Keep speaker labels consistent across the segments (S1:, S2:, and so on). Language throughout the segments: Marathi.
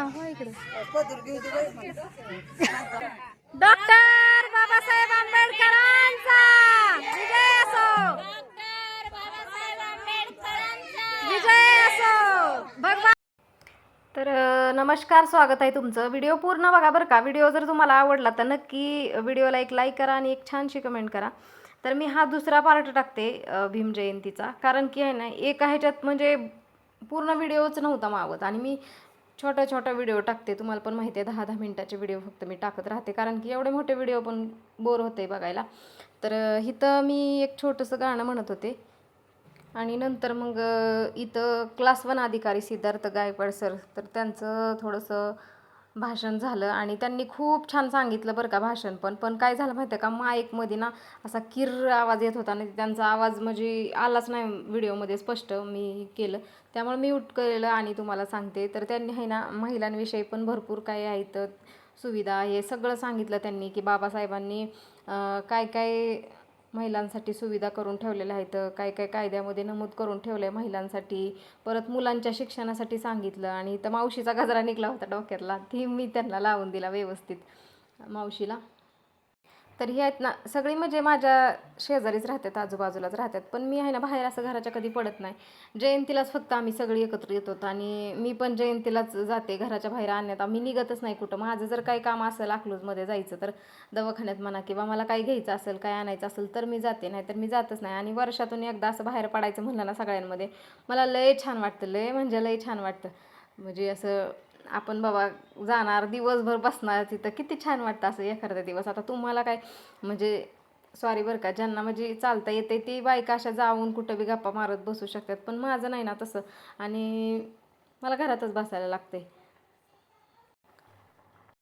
S1: हो इकडे डॉक्टर बाबासाहेब आंबेडकरांचा विजय असो, विजय असो भगवान. तर नमस्कार, स्वागत आहे तुमचं. व्हिडिओ पूर्ण बघा बरं का. व्हिडिओ जर तुम्हाला आवडला तर नक्की व्हिडिओला एक लाईक करा आणि एक छानशी कमेंट करा. तर मी हा दुसरा पार्ट टाकते भीम जयंतीचा, कारण की आहे ना एका ह्याच्यात म्हणजे पूर्ण व्हिडिओच नव्हता मावत आणि मी छोटा छोटा व्हिडिओ टाकते. तुम्हाला पण माहिती आहे 10-10 मिनिटाचे व्हिडिओ फक्त मी टाकत राहते, कारण की एवढे मोठे व्हिडिओ पण बोर होते बघायला. तर इथं मी एक छोटंसं गाणं म्हणत होते आणि नंतर मग इथं क्लास 1 अधिकारी सिद्धार्थ गायकवाड सर, तर त्यांचं थोडंसं भाषण झालं आणि त्यांनी खूप छान सांगितलं बरं का भाषण. पण काय झालं माहिती आहे का, माईकमध्ये ना असा किर्र आवाज येत होता आणि त्यांचा आवाज म्हणजे आलाच नाही व्हिडिओमध्ये स्पष्ट मी केलं, त्यामुळे म्यूट केलं आणि तुम्हाला सांगते. तर त्यांनी आहे ना महिलांविषयी पण भरपूर काय आहेत सुविधा हे सगळं सांगितलं त्यांनी, की बाबासाहेबांनी काय काय महिलांसाठी सुविधा करून ठेवलेल्या आहेत, काय काय कायद्यामध्ये नमूद करून ठेवलं आहे महिलांसाठी. परत मुलांच्या शिक्षणासाठी सांगितलं आणि इथं मावशीचा गजरा निघला होता डोक्यातला, ती मी त्यांना लावून दिला व्यवस्थित मावशीला. तर हे आहेत ना सगळी म्हणजे माझ्या शेजारीच राहतात, आजूबाजूलाच राहतात, पण मी आहे ना बाहेर असं घराच्या कधी पडत नाही. जयंतीलाच फक्त आम्ही सगळी एकत्र येत होतो आणि मी पण जयंतीलाच जाते, घराच्या बाहेर आणण्यात आम्ही निघतच नाही कुठं. माझं जर काही काम असेल अकलूजमध्ये जायचं तर दवाखान्यात म्हणा किंवा मला काही घ्यायचं असेल काय आणायचं असेल तर मी जाते, नाही तर मी जातच नाही. आणि वर्षातून एकदा असं बाहेर पडायचं म्हणलं ना सगळ्यांमध्ये, मला लय छान वाटतं, लय म्हणजे लय छान वाटतं. म्हणजे असं आपण बाबा जाणार दिवसभर बसणार तिथं, किती छान वाटतं असं एखादा दिवस. आता तुम्हाला काय म्हणजे सॉरी बरं का, ज्यांना म्हणजे चालता येते ती बायका अशा जाऊन कुठं बी गप्पा मारत बसू शकतात, पण माझं नाही ना तसं आणि मला घरातच बसायला लागते.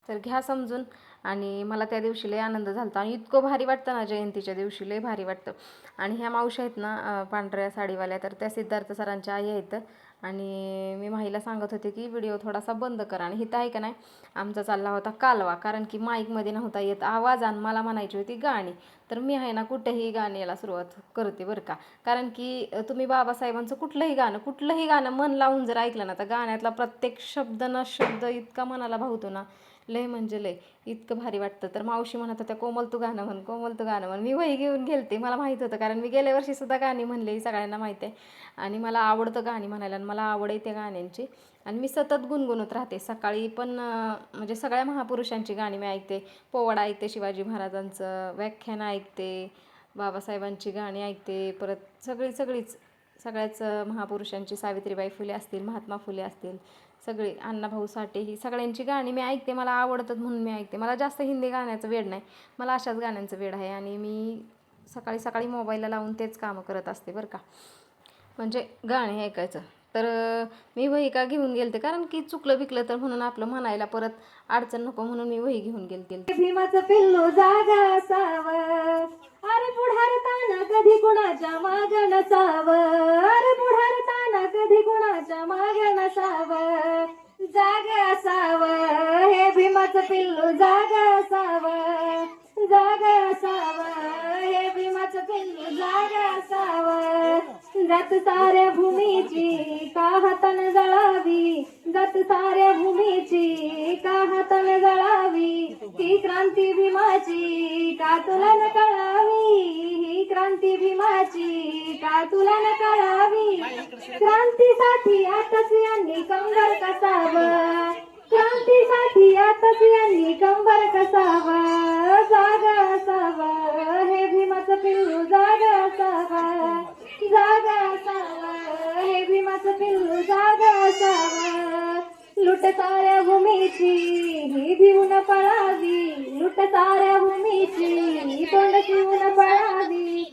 S1: तर घ्या समजून. आणि मला त्या दिवशी लय आनंद झाला आणि इतकं भारी वाटतं ना जयंतीच्या दिवशी, लय भारी वाटतं. आणि ह्या मावशी आहेत ना पांढऱ्या साडीवाल्या, तर त्या सिद्धार्थ सरांच्या आई आहेत. आणि मी माहीला सांगत होते की व्हिडिओ थोडासा बंद करा. आणि इथं आहे का नाही आमचा चालला होता कालवा, कारण की माईकमध्ये नव्हता येत आवाज आणि मला म्हणायची होती गाणी. तर मी आहे ना कुठेही गाण्याला सुरुवात करते बरं का, कारण की तुम्ही बाबासाहेबांचं कुठलंही गाणं मन लावून जर ऐकलं ना तर गाण्यातला प्रत्येक शब्द न शब्द इतका मनाला भावतो ना, लय म्हणजे लय इतकं भारी वाटतं. तर मावशी म्हणत होत्या कोमल तू गाणं म्हण, कोमल तू गाणं म्हण. मी वही घेऊन गेलते, मला माहीत होतं कारण मी गेल्या वर्षी सुद्धा गाणी म्हणले, सगळ्यांना माहीत आहे. आणि मला आवडतं गाणी म्हणायला आणि मला आवड आहे त्या गाण्यांची. आणि मी सतत गुणगुणत राहते सकाळी पण म्हणजे सगळ्या महापुरुषांची गाणी मी ऐकते. पोवाडा ऐकते, शिवाजी महाराजांचं व्याख्यान ऐकते, बाबासाहेबांची गाणी ऐकते, परत सगळ्याच महापुरुषांची, सावित्रीबाई फुले असतील, महात्मा फुले असतील, सगळे अण्णाभाऊ साठे, ही सगळ्यांची गाणी मी ऐकते. मला आवडतात म्हणून मी ऐकते. मला जास्त हिंदी गाण्याचं वेड नाही, मला अशाच गाण्यांचं वेड आहे. आणि मी सकाळी सकाळी मोबाईलला लावून तेच कामं करत असते बरं का, म्हणजे गाणे ऐकायचं. तर मी वही का घेऊन गेलते, कारण की चुकलं बिकलं तर म्हणून आपलं म्हणायला परत अडचण नको म्हणून मी वही घेऊन गेलते.
S2: भीमाचं पिल्लू जागा असावं, अरे पुढारताना कधी कुणाच्या माग नसावं, अरे पुढारताना कधी कुणाच्या माग नसावं, जागा असावं हे भीमाचं पिल्लू जागा असावं, जागा असावं हे भीमाचं पिल्लू जागा असावं. जात साऱ्या भूमीची का हातानं जळावी, जात साऱ्या भूमीची का हातानं जळावी, ही क्रांती भीमाची का तुला न कळावी, ही क्रांती भीमाची का तुला न कळावी. क्रांतीसाठी आताच यांनी कंबर कसावं, क्रांतीसाठी आताच यांनी कंबर कसावं, जागा असावं हे भीमाचं पिल्लू जागा असावं, जागा असावं हे भीमाचं पिल्लू जागा असावं. लुट साऱ्या भूमीची ही भिवून पळावी, लुट साऱ्या भूमीची तोंड शिवून पळावी,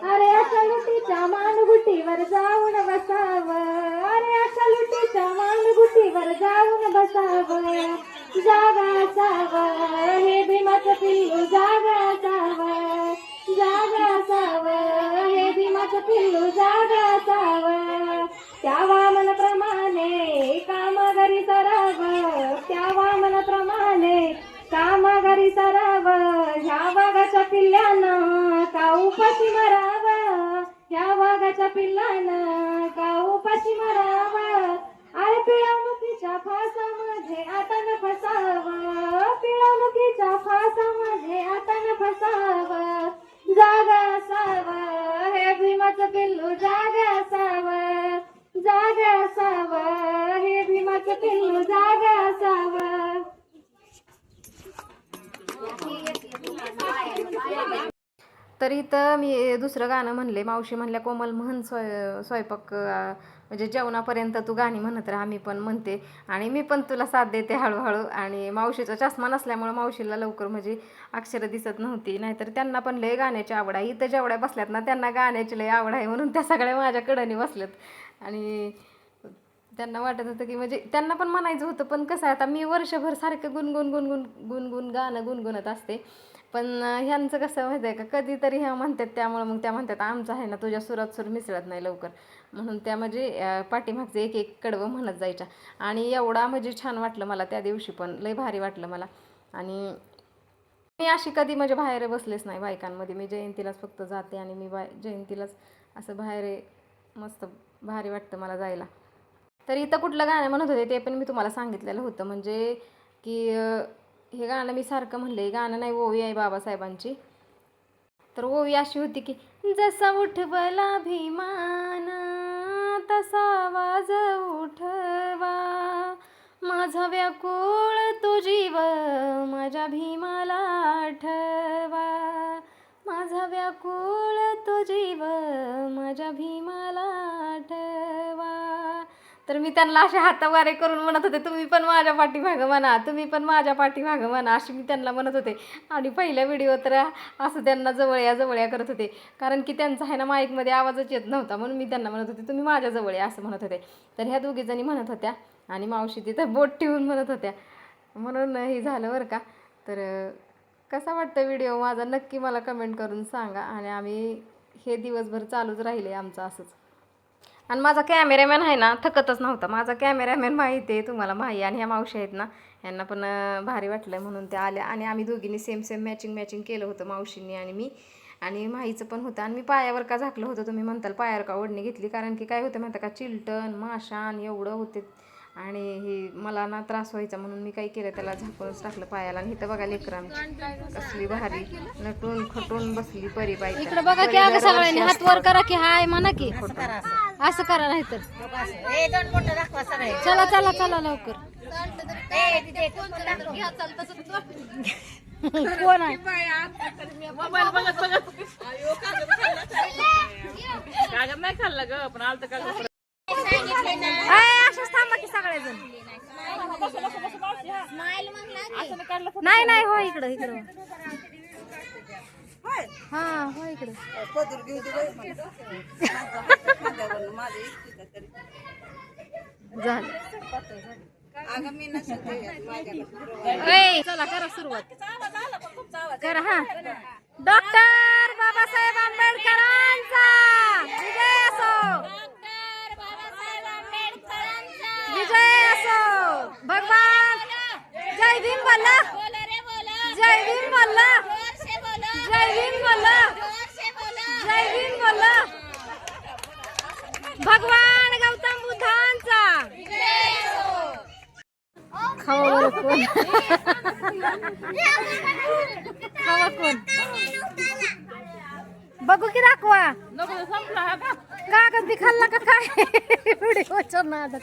S2: अरे अशा लुटीच्या मानगुटीवर जाऊन बसावं, अरे अशा लुटीच्या मानगुटीवर जाऊन बसावं, जागा असावं हे भीमाचं पिल्लू जागा असावं, जागा असावं हे भीमाचं पिल्लू जागा असावं. त्या वामनाप्रमाणे कामाघरी सरावं, त्या वामनाप्रमाणे कामाघरी सरावं, ह्या वाघाच्या पिल्ल्यानं का उपाशी मरावं, ह्या वाघाच्या पिल्ल्यानं का उपाशी मरावं. अरे पिळवणुकीच्या फासामध्ये
S1: तर इथं मी दुसरं गाणं म्हणले, मावशी म्हणल्या कोमल म्हण स्वयंपाक म्हणजे जेवणापर्यंत तू गाणी म्हणत राहा, मी पण म्हणते आणि मी पण तुला साथ देते हळूहळू. आणि मावशीचा चष्मा नसल्यामुळं मावशीला लवकर म्हणजे अक्षरं दिसत नव्हती, नाहीतर त्यांना पण लय गाण्याची आवड आहे. इथं जेवढ्या बसल्यात ना त्यांना गाण्याची लय आवड आहे, म्हणून त्या सगळ्या माझ्याकडे बसल्यात. आणि त्यांना वाटत होतं की म्हणजे त्यांना पण म्हणायचं होतं, पण कसं आहे आता मी वर्षभर सारखं गुणगुण गुणगुण गुणगुण गाणं गुणगुणत असते. पण ह्यांचं कसं माहिती आहे का, कधीतरी ह्या म्हणतात, त्यामुळं मग त्या म्हणतात आमचं आहे ना तुझ्या सुरात सूर मिसळत नाही लवकर, म्हणून त्या म्हणजे पाठीमागचं एक एक कडवं म्हणत जायच्या. आणि एवढा म्हणजे छान वाटलं मला त्या दिवशी, पण लय भारी वाटलं मला. आणि मी अशी कधी म्हणजे बाहेर बसलेच नाही बायकांमध्ये, मी जयंतीलाच फक्त जाते आणि मी जयंतीलाच असं बाहेर मस्त भारी वाटतं मला जायला. तर इथं कुठलं गाणं म्हणत होते ते पण मी तुम्हाला सांगितलेलं होतं, म्हणजे की हे गाणं मी सारखं म्हणले, गाणं नाही ओवी आहे बाबासाहेबांची. तर ओवी अशी होती की जसा उठवला भीमान तसा आवाज उठवा, माझा व्याकुळ तो जीव माझ्या भीमाला आठवा, माझा व्याकुळ तो जीव माझ्या भीमाला आठवा. तर मी त्यांना असे हातावारे करून म्हणत होते, तुम्ही पण माझ्या पाठीमागं म्हणा, तुम्ही पण माझ्या पाठीमागं म्हणा, अशी मी त्यांना म्हणत होते. आणि पहिल्या व्हिडिओ तर असं त्यांना जवळया करत होते, कारण की त्यांचा आहे ना माईकमध्ये आवाजच येत नव्हता, म्हणून मी त्यांना म्हणत होते तुम्ही माझ्या जवळ या असं म्हणत होते. तर ह्या दोघीजणी म्हणत होत्या आणि मावशी तिथं बोट ठेवून म्हणत होत्या, म्हणून हे झालं बरं का. तर कसा वाटतं व्हिडिओ माझा नक्की मला कमेंट करून सांगा. आणि आम्ही हे दिवसभर चालूच राहिले आमचं असंच. आणि माझा कॅमेरामॅन आहे ना थकतच नव्हता, माझा कॅमेरामॅन माहिती आहे तुम्हाला माहिती. आणि ह्या मावशी आहेत ना, यांना पण भारी वाटलं म्हणून त्या आल्या. आणि आम्ही दोघींनी सेम मॅचिंग केलं होतं, मावशींनी आणि मी. आणि माहीचं पण होतं. आणि मी पायावर का झाकलं होतं तुम्ही म्हणताल, पायावर का ओढणी घेतली, कारण की काय होतं माहिती का, चिलटण माशान एवढं होते आणि हे मला ना त्रास व्हायचा, म्हणून मी काय केलं त्याला झाकूनच टाकलं पायाला. आणि इथं बघा लेकरांची कसली भारी नटून खटून बसली परी बाई.
S2: इकडे बघा की अगं सगळ्यांनी हात वर करा की हाय म्हणा की, असं करा नाही तर चला चला चला लवकर. कोण आहे
S3: नाही खाल्लं ग पण आलत का
S2: असंच थांबा की सगळेजण. नाही नाही हो इकडं इकडं हा हो इकडं झालं. चला करा सुरुवात करा. हा डॉक्टर बाबासाहेब आंबेडकरांचा विजय असो, विजय असो. भगवान जय भीम बोला, जय भीम बोला, जय भीम बोला, जय भीम बोला. भगवान गौतम बुद्धांचा खावा बरं कोण खावा कोण बघू की दाखवा. कागद बी खाल्ला का काय व्हिडिओच्या नादात.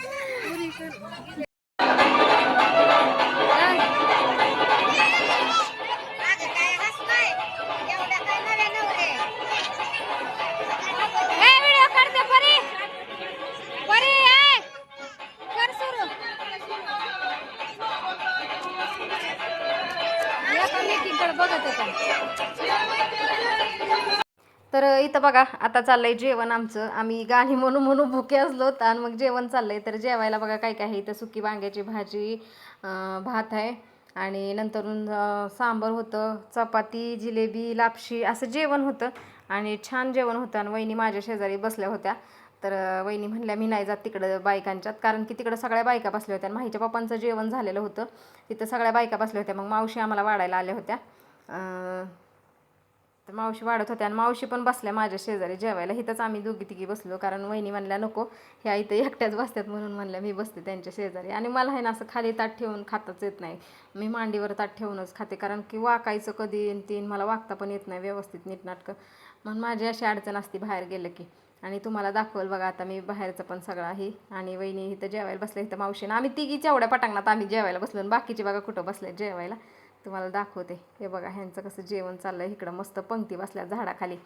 S2: व्हिडिओ करते परी परी कर सुरू. बघत
S1: तर इथं बघा आता चाललंय जेवण आमचं. आम्ही गाणी म्हणून म्हणून भुके असलो आणि मग जेवण चाललंय. तर जेवायला बघा काय काय आहे इथं, सुकी वांग्याची भाजी, भात आहे आणि नंतरून सांबर होतं, चपाती, जिलेबी, लापशी असं जेवण होतं. आणि छान जेवण होतं. आणि वहिनी माझ्या शेजारी बसल्या होत्या. तर वहिनी म्हणल्या मी नाही जात तिकडं बायकांच्यात, कारण की तिकडं सगळ्या बायका बसल्या होत्या. माहीच्या पप्पांचं जेवण झालेलं होतं, तिथं सगळ्या बायका बसल्या होत्या. मग मावशी आम्हाला वाढायला आल्या होत्या. तर मावशी वाढत होत्या आणि मावशी पण बसल्या माझ्या शेजारी जेवायला. इथंच आम्ही दोघी तिघी बसलो, कारण वहिनी म्हणल्या नको ह्या इथं एकट्याच बसतात, म्हणून म्हणल्या मी बसते त्यांच्या शेजारी. आणि मला आहे ना असं खाली ताट ठेवून खाताच येत नाही, मी मांडीवर ताट ठेवूनच खाते, कारण की वाकायचं कधी तीन मला वागता पण येत नाही व्यवस्थित नीटनाटकं, म्हणून माझी अशी अडचण असते बाहेर गेलं की. आणि तुम्हाला दाखवल बघा आता मी बाहेरचं पण सगळं आहे. आणि वहिनी इथं जेवायला बसल्या, इथं मावशीनं आम्ही तिघीच एवढ्या पटांगणात आम्ही जेवायला बसलो, आणि बाकीचे बघा कुठं बसले जेवायला. तुम्हाला दाखवते. हे बघा ह्यांचं कसं जेवण चाललं आहे. इकडं मस्त पंक्ती बसल्या झाडाखाली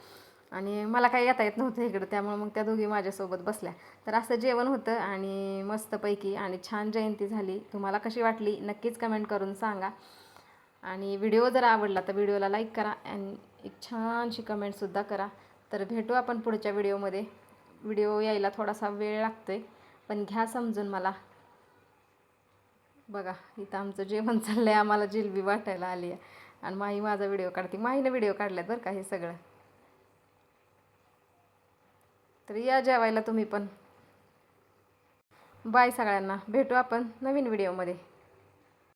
S1: आणि मला काही येता येत नव्हतं इकडं, त्यामुळे मग त्या दोघी माझ्यासोबत बसल्या. तर असं जेवण होतं आणि मस्तपैकी आणि छान जयंती झाली. तुम्हाला कशी वाटली नक्कीच कमेंट करून सांगा. आणि व्हिडिओ जर आवडला तर व्हिडिओला लाईक करा आणि एक छानशी कमेंटसुद्धा करा. तर भेटू आपण पुढच्या व्हिडिओमध्ये. व्हिडिओ यायला थोडासा वेळ लागतो आहे, पण घ्या समजून मला. बघा इथं आमचं जेवण चाललं आहे, आम्हाला जिलबी वाटायला आली आहे आणि माही माझा व्हिडिओ काढते. माहीने व्हिडिओ काढल्यात बरं का हे सगळं. तर या जेवायला तुम्ही पण. बाय सगळ्यांना, भेटू आपण नवीन व्हिडिओमध्ये.